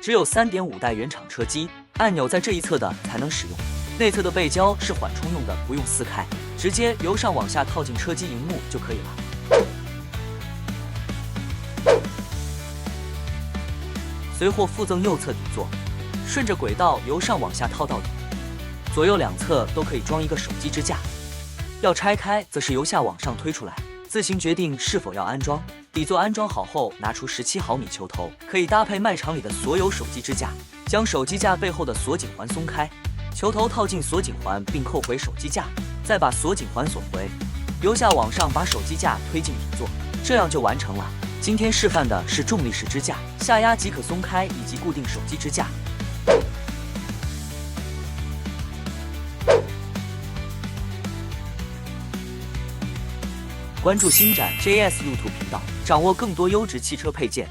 只有3.5代原厂车机，按钮在这一侧的才能使用。内侧的背胶是缓冲用的，不用撕开，直接由上往下套进车机荧幕就可以了。随后附赠右侧底座，顺着轨道由上往下套到底，左右两侧都可以装一个手机支架。要拆开则是由下往上推出来，自行决定是否要安装。底座安装好后，拿出17毫米球头，可以搭配卖场里的所有手机支架。将手机架背后的锁紧环松开，球头套进锁紧环并扣回手机架，再把锁紧环锁回，由下往上把手机架推进底座，这样就完成了。今天示范的是重力式支架，下压即可松开以及固定手机支架。关注星展 JS 路途频道，掌握更多优质汽车配件。